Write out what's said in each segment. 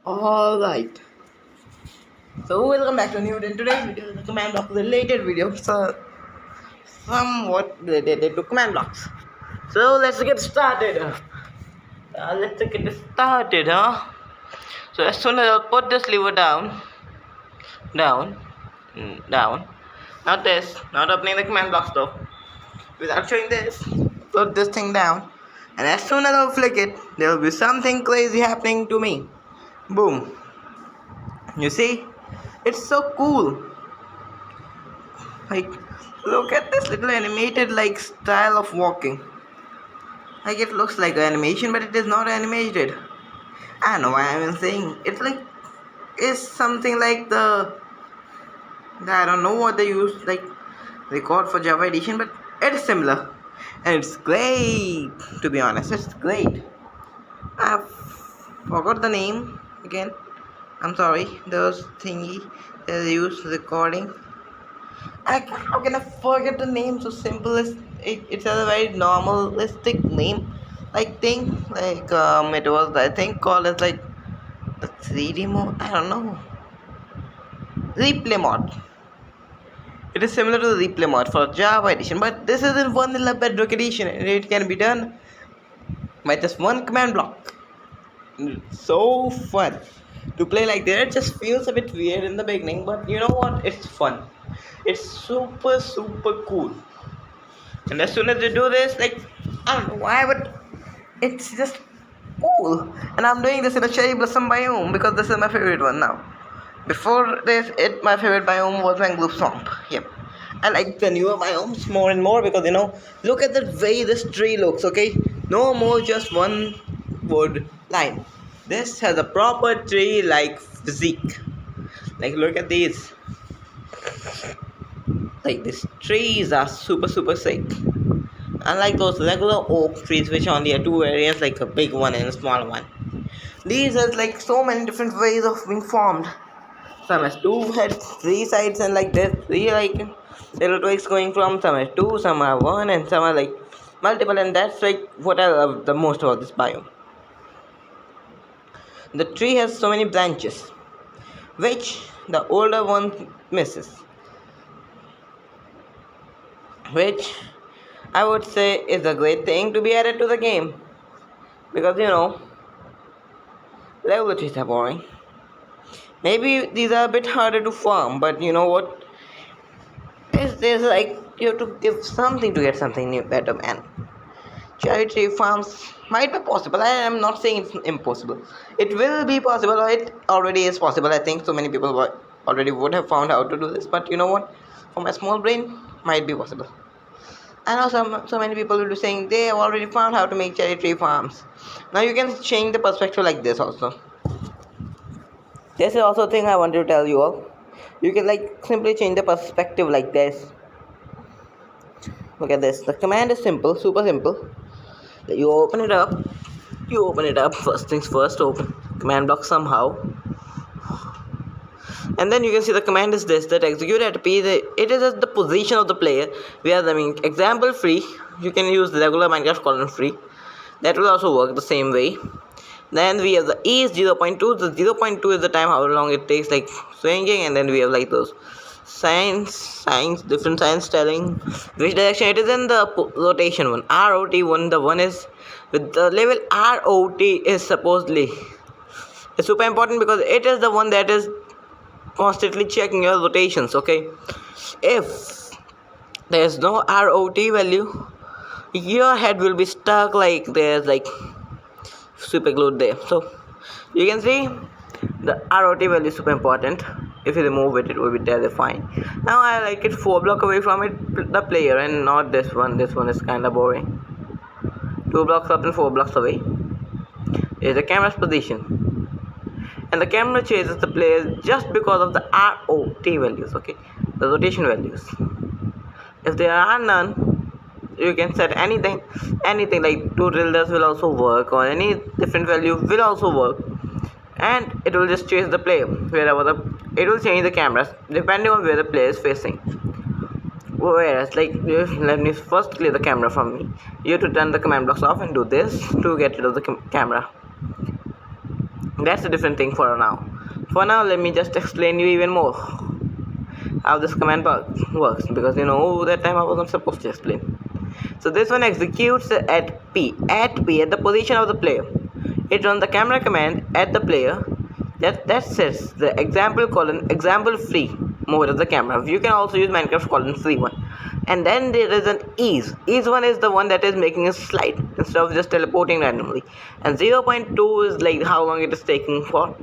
Alright, so welcome back to a new video. Today's video is a command block related video, so somewhat related to command blocks. So let's get started. Huh? So as soon as I'll put this lever down, down. Not this, not opening the command blocks though. Without showing this, put this thing down, and as soon as I'll flick it, there will be something crazy happening to me. Boom. You see? It's so cool. Like, look at this little animated like style of walking. Like it looks like an animation, but it is not animated. I don't know why I'm even saying it's like it's something like I don't know what they use like record for Java edition, but it's similar. And it's great, to be honest, it's great. I forgot the name again. I'm sorry, those thingy they use recording. How can I forget the name so simple? It's a very normalistic name, like thing. Like it was I think called as like the 3D mode. I don't know. Replay mod. It is similar to the replay mod for Java edition, but this is in vanilla bedrock edition, and it can be done by just one command block. It's so fun to play like that. It just feels a bit weird in the beginning, but you know what? It's fun. It's super cool. And as soon as you do this, like I don't know why, but it's just cool. And I'm doing this in a cherry blossom biome because this is my favorite one now. Before this, my favorite biome was mangrove swamp. Yep. I like the newer biomes more and more because look at the way this tree looks. Okay, no more just one wood line. This has a proper tree like physique. Like look at these. Like these trees are super sick. Unlike those regular oak trees which only have two variants, like a big one and a small one. These has like so many different ways of being formed. Some has two heads, three sides, and like this, three like little twigs going from. Some has two, some are one, and some are like multiple. And that's like what I love the most about this biome. The tree has so many branches, which the older one misses. Which I would say is a great thing to be added to the game. Because regular trees are boring. Maybe these are a bit harder to farm, but you know what? There's like you have to give something to get something new, better, man. Cherry tree farms might be possible. I am not saying it's impossible. It will be possible, or it already is possible. I think so many people already would have found how to do this, but you know what? For my small brain, might be possible. I know so many people will be saying they have already found how to make cherry tree farms. Now you can change the perspective like this also. This is also a thing I wanted to tell you all. You can like simply change the perspective like this. Look at this. The command is simple, super simple. You open it up. First things first, open command block somehow. And then you can see the command is this, that execute at P. It is at the position of the player. We are example free. You can use the regular Minecraft colon free. That will also work the same way. Then we have the E is 0.2. The 0.2 is the time how long it takes like swinging, and then we have like those different signs telling which direction it is in the rotation one. ROT one, the one is with the level ROT is supposedly it's super important because it is the one that is constantly checking your rotations. Okay, if there's no ROT value, your head will be stuck like there's like super glued there. So you can see the ROT value is super important. If you remove it, it will be terrifying. Now I like it 4 blocks away from it, the player, and not this one. This one is kinda boring. 2 blocks up and 4 blocks away is the camera's position, and the camera chases the player just because of the ROT values. Okay, the rotation values. If there are none, you can set anything like 2 tildes will also work, or any different value will also work, and it will just chase the player wherever it will change the cameras depending on where the player is facing. Whereas like let me first clear the camera from me. You have to turn the command blocks off and do this to get rid of the camera. That's a different thing for now. For now, let me just explain you even more how this works, because that time I wasn't supposed to explain. So this one executes at P. At P, at the position of the player. It runs the camera command at the player that sets the example free mode of the camera. You can also use Minecraft free one. And then there is an ease. Ease one is the one that is making a slide instead of just teleporting randomly. And 0.2 is like how long it is taking for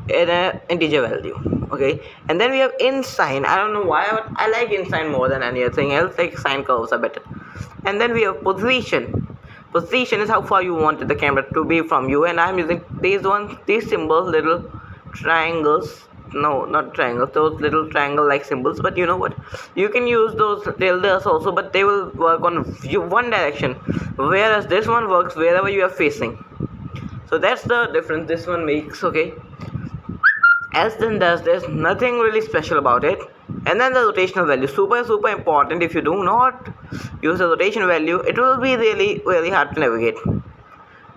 in an integer value. Okay, and then we have insign. I don't know why, but I like insign more than anything else. Like sine curves are better. And then we have position. Position is how far you wanted the camera to be from you, and I'm using these symbols, little triangles. No, not triangles, those little triangle like symbols. But you know what, you can use those tildes also, but they will work on one direction, whereas this one works wherever you are facing. So that's the difference this one makes. Okay, else then there's nothing really special about it. And then the rotational value, super important. If you do not use the rotation value, it will be really hard to navigate.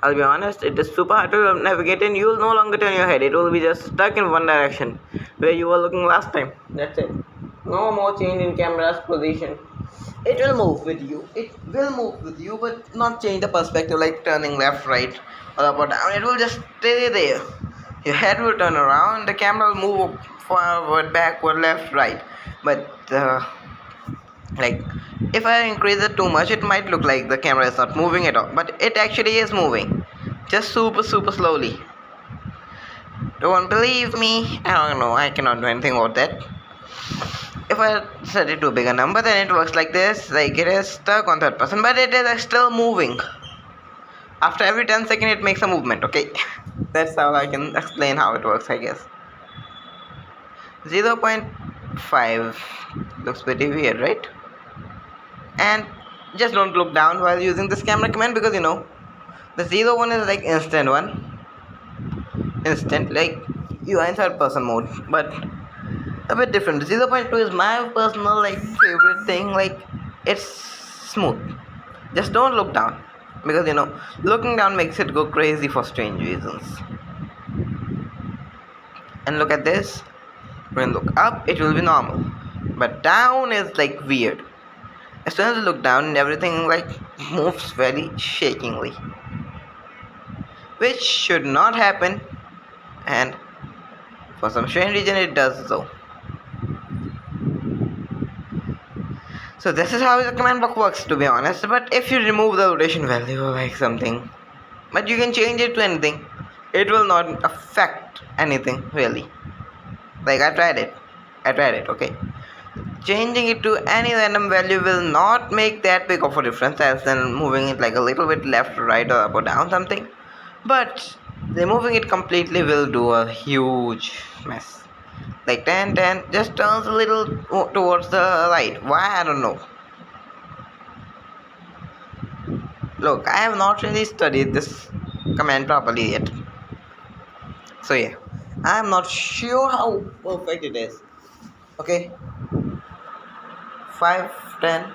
I'll be honest, it is super hard to navigate, and you will no longer turn your head. It will be just stuck in one direction where you were looking last time. That's it. No more change in camera's position. It will move with you. But not change the perspective, like turning left, right, or up or down. It will just stay there. Your head will turn around. The camera will move forward, backward, left, right. But like, if I increase it too much, it might look like the camera is not moving at all, but it actually is moving, just super slowly. Don't believe me? I don't know, I cannot do anything about that. If I set it to a bigger number, then it works like this, like it is stuck on third person, but it is still moving. After every 10 seconds it makes a movement. Okay, that's how I can explain how it works, I guess. 0.5 looks pretty weird, right? And just don't look down while using this camera command, because the 01 is like instant, like you are in third person mode, but a bit different. 0.2 is my personal like favorite thing. Like, it's smooth. Just don't look down, because looking down makes it go crazy for strange reasons. And look at this. When look up, it will be normal, but down is like weird. As soon as you look down, everything like moves very shakingly, which should not happen, and for some strange reason it does so. So this is how the command block works, to be honest. But if you remove the rotation value or like something, but you can change it to anything, it will not affect anything really. Like, I tried it, okay. Changing it to any random value will not make that big of a difference as than moving it like a little bit left, right, or up or down something. But removing it completely will do a huge mess. Like 10 just turns a little towards the right. Why? I don't know. Look, I have not really studied this command properly yet. So yeah, I am not sure how perfect it is. Okay, 5, 10,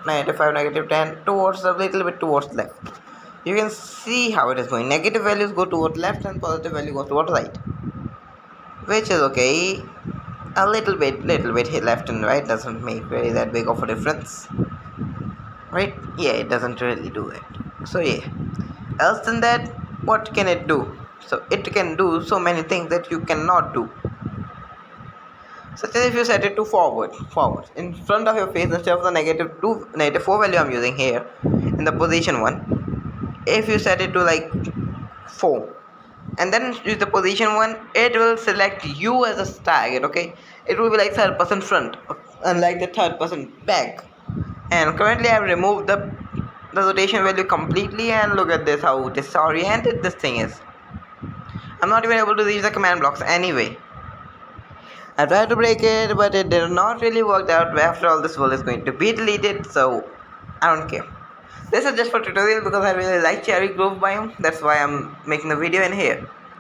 -5, -10 towards a little bit towards left. You can see how it is going. Negative values go towards left and positive value goes towards right, which is okay. A little bit left and right doesn't make really that big of a difference, right? Yeah, it doesn't really do it. So yeah, else than that, what can it do? So it can do so many things that you cannot do. Such as if you set it to forward in front of your face instead of the -4 value I'm using here in the position 1. If you set it to like 4 and then use the position 1, it will select you as a target. Okay, it will be like third person front, unlike the third person back. And currently I've removed the rotation value completely, and look at this, how disoriented this thing is. I'm not even able to reach the command blocks anyway. I tried to break it, but it did not really work out. After all, this world is going to be deleted, so I don't care. This is just for tutorial because I really like Cherry Grove biome. That's why I'm making the video in here.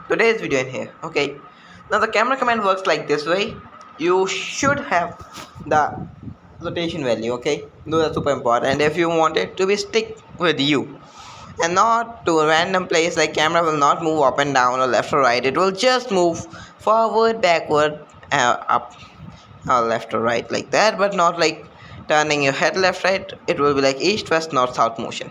Today's video in here. Okay. Now the camera command works like this way. You should have the rotation value. Okay. Those are super important. And if you want it to be stick with you, and not to a random place. Like camera will not move up and down or left or right. It will just move forward, backward, up or left or right like that, but not like turning your head left right. It will be like east, west, north, south motion.